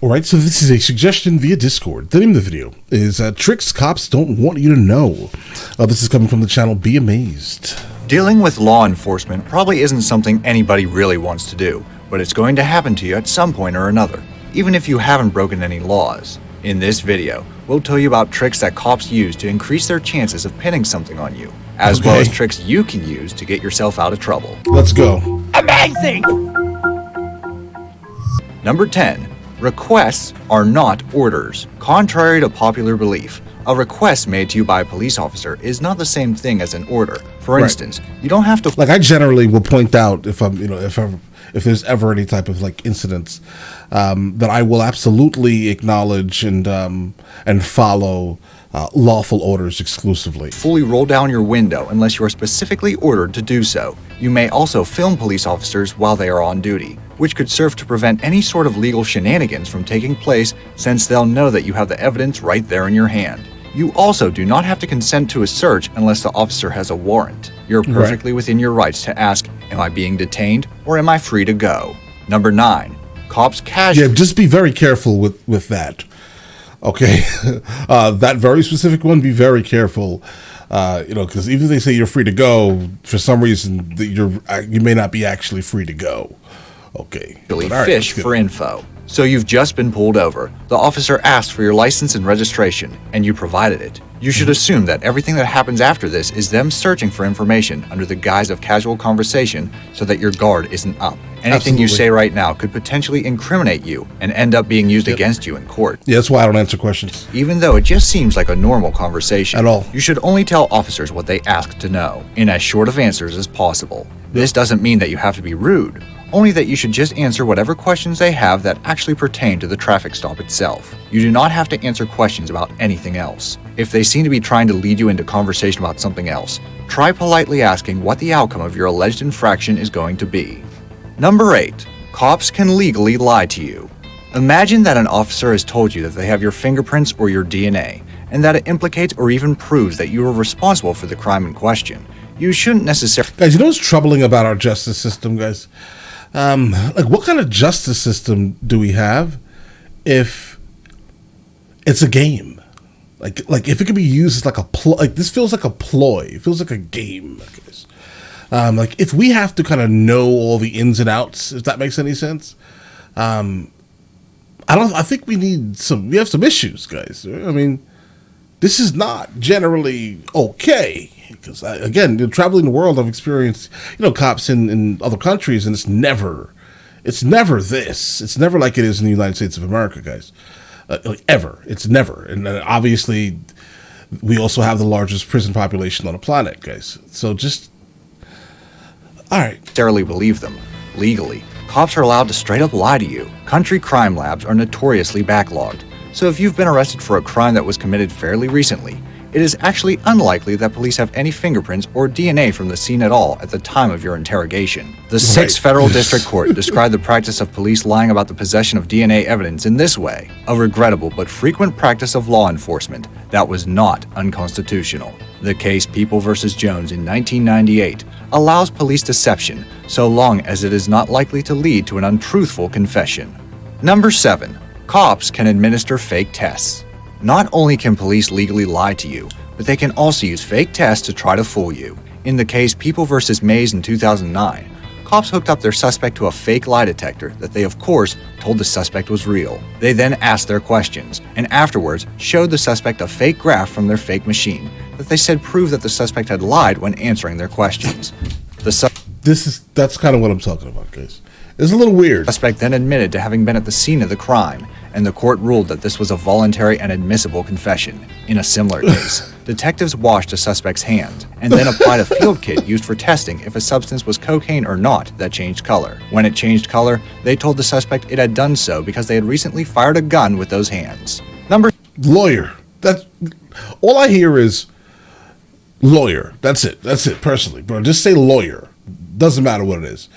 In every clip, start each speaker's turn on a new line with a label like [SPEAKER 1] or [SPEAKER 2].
[SPEAKER 1] Alright, so this is a suggestion via Discord. The name of the video is Tricks Cops Don't Want You to Know. This is coming from the channel Be Amazed.
[SPEAKER 2] Dealing with law enforcement probably isn't something anybody really wants to do, but it's going to happen to you at some point or another, even if you haven't broken any laws. In this video, we'll tell you about tricks that cops use to increase their chances of pinning something on you, as well as tricks you can use to get yourself out of trouble.
[SPEAKER 1] Let's go.
[SPEAKER 3] Amazing!
[SPEAKER 2] Number 10. Requests are not orders. Contrary to popular belief, a request made to you by a police officer is not the same thing as an order. For instance, you don't have to...
[SPEAKER 1] Like, I generally will point out if there's ever any type of like incidents that I will absolutely acknowledge and follow lawful orders exclusively.
[SPEAKER 2] Fully roll down your window unless you are specifically ordered to do so. You may also film police officers while they are on duty, which could serve to prevent any sort of legal shenanigans from taking place, since they'll know that you have the evidence right there in your hand. You also do not have to consent to a search unless the officer has a warrant. You're perfectly within your rights to ask, am I being detained or am I free to go? Number 9. Cops casually...
[SPEAKER 1] Yeah, just be very careful with that. Okay, that very specific one, be very careful. Because even if they say you're free to go, for some reason you may not be actually free to go. Okay.
[SPEAKER 2] Fish for info. So you've just been pulled over. The officer asked for your license and registration, and you provided it. You should assume that everything that happens after this is them searching for information under the guise of casual conversation so that your guard isn't up. Anything you say right now could potentially incriminate you and end up being used against you in court.
[SPEAKER 1] Yeah, that's why I don't answer questions.
[SPEAKER 2] Even though it just seems like a normal conversation.
[SPEAKER 1] At all.
[SPEAKER 2] You should only tell officers what they ask to know, in as short of answers as possible. This doesn't mean that you have to be rude, only that you should just answer whatever questions they have that actually pertain to the traffic stop itself. You do not have to answer questions about anything else. If they seem to be trying to lead you into conversation about something else, try politely asking what the outcome of your alleged infraction is going to be. Number 8. Cops can legally lie to you. Imagine that an officer has told you that they have your fingerprints or your DNA, and that it implicates or even proves that you are responsible for the crime in question. You shouldn't necessarily...
[SPEAKER 1] Guys, you know what's troubling about our justice system, guys? Like, what kind of justice system do we have if it's a game? Like if it could be used as like a like this feels like a ploy. It feels like a game. Like if we have to kind of know all the ins and outs, if that makes any sense. I think we have some issues, guys. I mean, this is not generally okay. Because again, traveling the world, I've experienced, cops in other countries, and it's never this. It's never like it is in the United States of America, guys. Like ever, it's never. And obviously, we also have the largest prison population on the planet, guys. So just, all right.
[SPEAKER 2] Necessarily believe them. Legally, cops are allowed to straight up lie to you. Country crime labs are notoriously backlogged. So if you've been arrested for a crime that was committed fairly recently, it is actually unlikely that police have any fingerprints or DNA from the scene at all at the time of your interrogation. The 6th Federal District Court described the practice of police lying about the possession of DNA evidence in this way: a regrettable but frequent practice of law enforcement that was not unconstitutional. The case People v. Jones in 1998 allows police deception so long as it is not likely to lead to an untruthful confession. Number 7. Cops can administer fake tests. Not only can police legally lie to you, but they can also use fake tests to try to fool you. In the case People v. Mays in 2009, cops hooked up their suspect to a fake lie detector that they, of course, told the suspect was real. They then asked their questions, and afterwards showed the suspect a fake graph from their fake machine that they said proved that the suspect had lied when answering their questions.
[SPEAKER 1] That's kind of what I'm talking about, guys. It's a little weird.
[SPEAKER 2] The suspect then admitted to having been at the scene of the crime, and the court ruled that this was a voluntary and admissible confession. In a similar case, detectives washed the suspect's hands and then applied a field kit used for testing if a substance was cocaine or not that changed color. When it changed color, they told the suspect it had done so because they had recently fired a gun with those hands.
[SPEAKER 1] Lawyer. That's all I hear is lawyer. That's it. Personally, bro, just say lawyer. Doesn't matter what it is.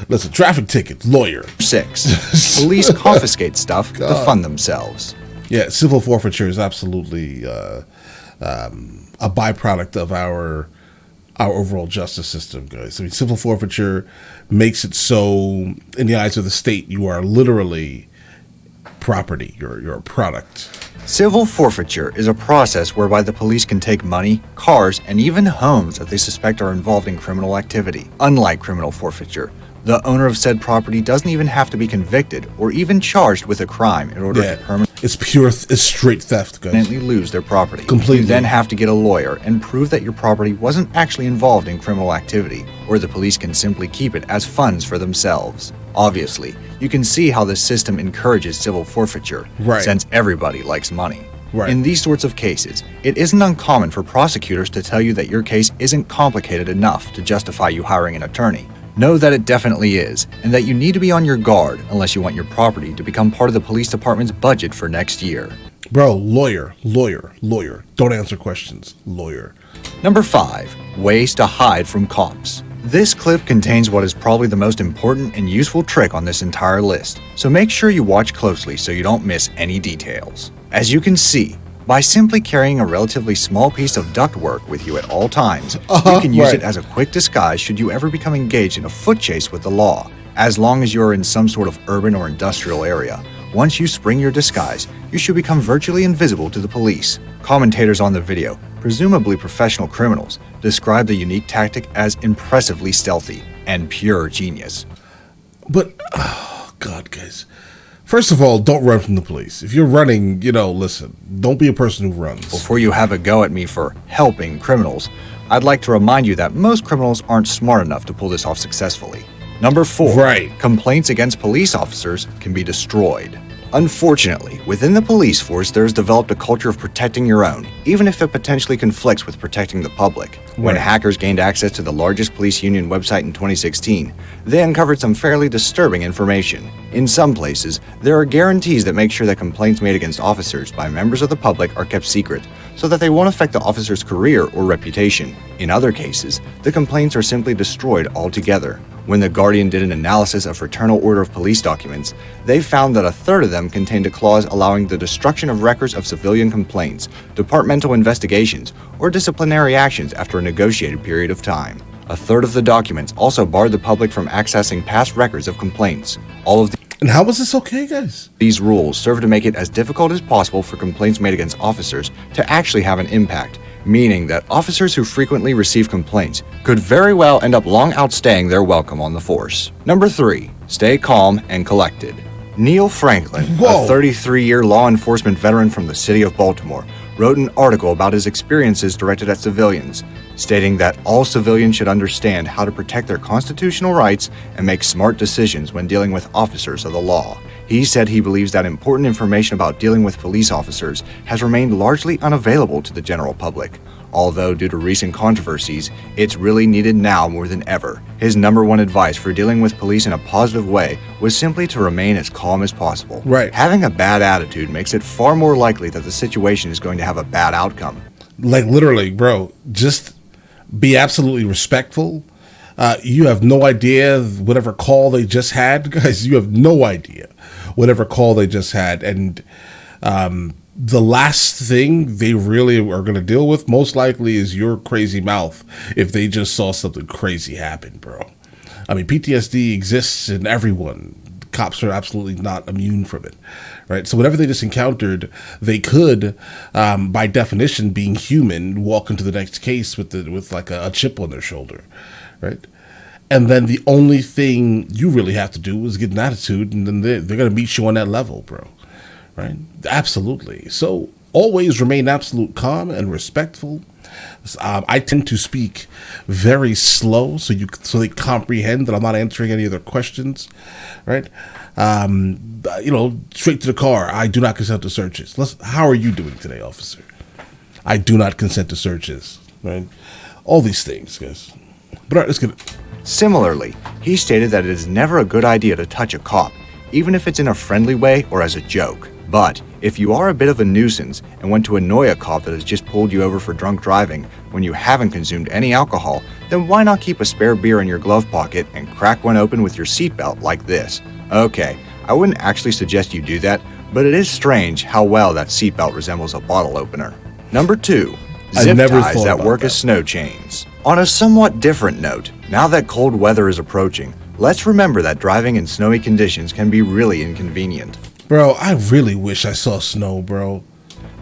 [SPEAKER 1] Listen, traffic ticket, lawyer.
[SPEAKER 2] 6. Police confiscate stuff to fund themselves.
[SPEAKER 1] Yeah, civil forfeiture is absolutely a byproduct of our overall justice system, guys. I mean, civil forfeiture makes it so, in the eyes of the state, you are literally property, your product.
[SPEAKER 2] Civil forfeiture is a process whereby the police can take money, cars, and even homes that they suspect are involved in criminal activity. Unlike criminal forfeiture, the owner of said property doesn't even have to be convicted or even charged with a crime in order to permanently
[SPEAKER 1] It's straight theft, guys.
[SPEAKER 2] lose their property.
[SPEAKER 1] Completely.
[SPEAKER 2] You then have to get a lawyer and prove that your property wasn't actually involved in criminal activity, or the police can simply keep it as funds for themselves. Obviously, you can see how this system encourages civil forfeiture,
[SPEAKER 1] Right.
[SPEAKER 2] since everybody likes money.
[SPEAKER 1] Right.
[SPEAKER 2] In these sorts of cases, it isn't uncommon for prosecutors to tell you that your case isn't complicated enough to justify you hiring an attorney. Know that it definitely is, and that you need to be on your guard unless you want your property to become part of the police department's budget for next year.
[SPEAKER 1] Bro, lawyer. Don't answer questions. Lawyer.
[SPEAKER 2] Number 5. Ways to hide from cops. This clip contains what is probably the most important and useful trick on this entire list, so make sure you watch closely so you don't miss any details. As you can see, by simply carrying a relatively small piece of ductwork with you at all times, you can use it as a quick disguise should you ever become engaged in a foot chase with the law, as long as you are in some sort of urban or industrial area. Once you spring your disguise, you should become virtually invisible to the police. Commentators on the video, presumably professional criminals, describe the unique tactic as impressively stealthy and pure genius.
[SPEAKER 1] But, oh, God, guys. First of all, don't run from the police. If you're running, listen, don't be a person who runs.
[SPEAKER 2] Before you have a go at me for helping criminals, I'd like to remind you that most criminals aren't smart enough to pull this off successfully. Number 4.
[SPEAKER 1] Right.
[SPEAKER 2] Complaints against police officers can be destroyed. Unfortunately, within the police force, there is developed a culture of protecting your own, even if it potentially conflicts with protecting the public. When hackers gained access to the largest police union website in 2016, they uncovered some fairly disturbing information. In some places, there are guarantees that make sure that complaints made against officers by members of the public are kept secret, so that they won't affect the officer's career or reputation. In other cases, the complaints are simply destroyed altogether. When The Guardian did an analysis of Fraternal Order of Police documents, they found that a third of them contained a clause allowing the destruction of records of civilian complaints, departmental investigations, or disciplinary actions after a negotiated period of time. A third of the documents also barred the public from accessing past records of complaints. All of
[SPEAKER 1] And how is this okay, guys?
[SPEAKER 2] these rules serve to make it as difficult as possible for complaints made against officers to actually have an impact, meaning that officers who frequently receive complaints could very well end up long outstaying their welcome on the force. Number 3. Stay calm and collected. Neil Franklin,
[SPEAKER 1] Whoa.
[SPEAKER 2] a 33-year law enforcement veteran from the city of Baltimore, wrote an article about his experiences directed at civilians, stating that all civilians should understand how to protect their constitutional rights and make smart decisions when dealing with officers of the law. He said he believes that important information about dealing with police officers has remained largely unavailable to the general public. Although due to recent controversies, it's really needed now more than ever. His number one advice for dealing with police in a positive way was simply to remain as calm as possible.
[SPEAKER 1] Right.
[SPEAKER 2] Having a bad attitude makes it far more likely that the situation is going to have a bad outcome.
[SPEAKER 1] Like, literally, bro, just be absolutely respectful. You have no idea whatever call they just had. Guys, you have no idea whatever call they just had. And the last thing they really are going to deal with most likely is your crazy mouth if they just saw something crazy happen, bro. I mean, PTSD exists in everyone. Cops are absolutely not immune from it, right? So whatever they just encountered, they could, by definition, being human, walk into the next case with like a chip on their shoulder, right? And then the only thing you really have to do is get an attitude, and then they're going to meet you on that level, bro, right? Absolutely. So always remain absolute calm and respectful. I tend to speak very slow so they comprehend that I'm not answering any of their questions, right? Straight to the car. I do not consent to searches. How are you doing today, officer? I do not consent to searches, right? All these things, guys. But all right, let's get it.
[SPEAKER 2] Similarly, he stated that it is never a good idea to touch a cop, even if it's in a friendly way or as a joke. But if you are a bit of a nuisance and want to annoy a cop that has just pulled you over for drunk driving when you haven't consumed any alcohol, then why not keep a spare beer in your glove pocket and crack one open with your seatbelt like this? Okay, I wouldn't actually suggest you do that, but it is strange how well that seatbelt resembles a bottle opener. Number 2. Zip ties that work as snow chains. On a somewhat different note, now that cold weather is approaching, let's remember that driving in snowy conditions can be really inconvenient.
[SPEAKER 1] Bro, I really wish I saw snow, bro.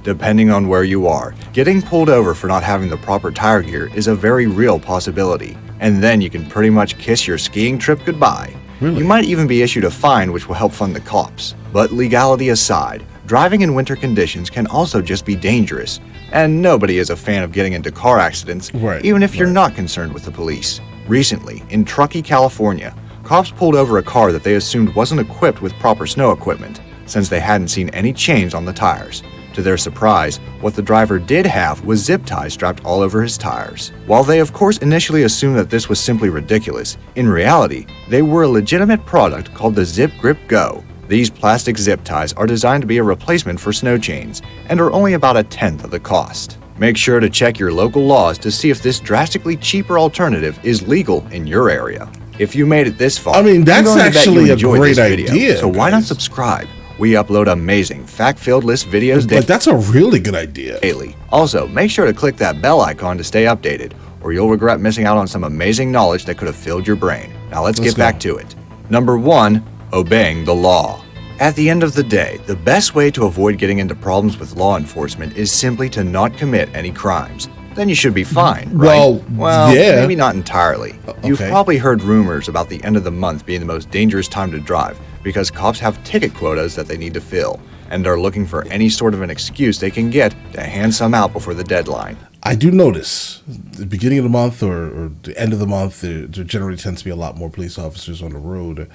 [SPEAKER 2] Depending on where you are, getting pulled over for not having the proper tire gear is a very real possibility, and then you can pretty much kiss your skiing trip goodbye.
[SPEAKER 1] Really?
[SPEAKER 2] You might even be issued a fine which will help fund the cops. But legality aside, driving in winter conditions can also just be dangerous, and nobody is a fan of getting into car accidents,
[SPEAKER 1] Right,
[SPEAKER 2] even if you're
[SPEAKER 1] right.
[SPEAKER 2] not concerned with the police. Recently, in Truckee, California, cops pulled over a car that they assumed wasn't equipped with proper snow equipment, since they hadn't seen any chains on the tires. To their surprise, what the driver did have was zip ties strapped all over his tires. While they of course initially assumed that this was simply ridiculous, in reality, they were a legitimate product called the Zip Grip Go. These plastic zip ties are designed to be a replacement for snow chains, and are only about a tenth of the cost. Make sure to check your local laws to see if this drastically cheaper alternative is legal in your area. If you made it this far,
[SPEAKER 1] I mean, that's
[SPEAKER 2] I'm going to bet
[SPEAKER 1] actually
[SPEAKER 2] you
[SPEAKER 1] a
[SPEAKER 2] enjoyed
[SPEAKER 1] great
[SPEAKER 2] this video,
[SPEAKER 1] idea,
[SPEAKER 2] so why not
[SPEAKER 1] guys.
[SPEAKER 2] subscribe? We upload amazing fact-filled list videos
[SPEAKER 1] Like, that's a really good idea.
[SPEAKER 2] daily. Also, make sure to click that bell icon to stay updated, or you'll regret missing out on some amazing knowledge that could have filled your brain. Now let's get
[SPEAKER 1] go.
[SPEAKER 2] back to it. Number 1. Obeying the law. At the end of the day, the best way to avoid getting into problems with law enforcement is simply to not commit any crimes. Then you should be fine, right?
[SPEAKER 1] Well, yeah.
[SPEAKER 2] Maybe not entirely. You've
[SPEAKER 1] okay.
[SPEAKER 2] probably heard rumors about the end of the month being the most dangerous time to drive because cops have ticket quotas that they need to fill and are looking for any sort of an excuse they can get to hand some out before the deadline.
[SPEAKER 1] I do notice the beginning of the month or the end of the month, there generally tends to be a lot more police officers on the road.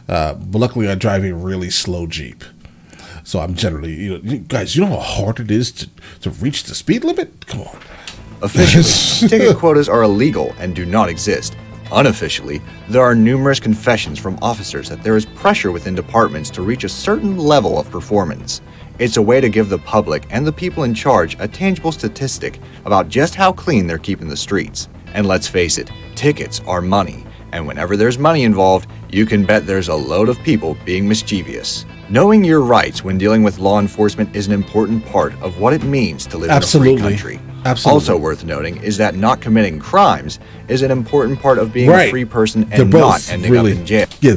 [SPEAKER 1] But luckily, I drive a really slow Jeep. So I'm generally, you guys, you know how hard it is to reach the speed limit? Come on.
[SPEAKER 2] Officially, ticket quotas are illegal and do not exist. Unofficially, there are numerous confessions from officers that there is pressure within departments to reach a certain level of performance. It's a way to give the public and the people in charge a tangible statistic about just how clean they're keeping the streets. And let's face it, tickets are money, and whenever there's money involved, you can bet there's a load of people being mischievous. Knowing your rights when dealing with law enforcement is an important part of what it means to live
[SPEAKER 1] Absolutely.
[SPEAKER 2] in a free country.
[SPEAKER 1] Absolutely.
[SPEAKER 2] Also worth noting is that not committing crimes is an important part of being
[SPEAKER 1] Right.
[SPEAKER 2] a free person
[SPEAKER 1] They're
[SPEAKER 2] and
[SPEAKER 1] both
[SPEAKER 2] not ending
[SPEAKER 1] really,
[SPEAKER 2] up in jail.
[SPEAKER 1] Yeah,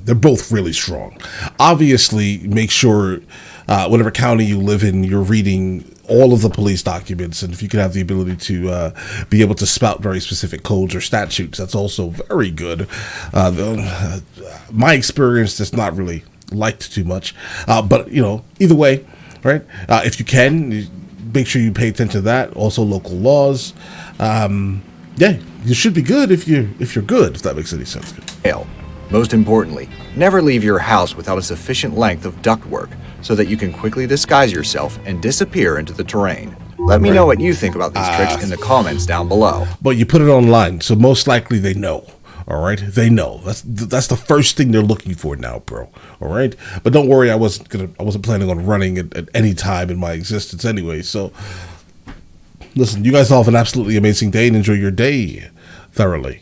[SPEAKER 1] they're both really strong. Obviously, make sure whatever county you live in, you're reading all of the police documents, and if you can have the ability to be able to spout very specific codes or statutes, that's also very good. My experience, that's not really liked too much, but either way, right? If you can, make sure you pay attention to that. Also, local laws. Yeah, you should be good if you're good. If that makes any sense.
[SPEAKER 2] Jail. Most importantly, never leave your house without a sufficient length of ductwork so that you can quickly disguise yourself and disappear into the terrain. Let me know what you think about these tricks in the comments down below.
[SPEAKER 1] But you put it online, so most likely they know. All right, they know. That's the first thing they're looking for now, bro. All right, but don't worry, I wasn't planning on running at any time in my existence anyway. So, listen, you guys all have an absolutely amazing day and enjoy your day thoroughly.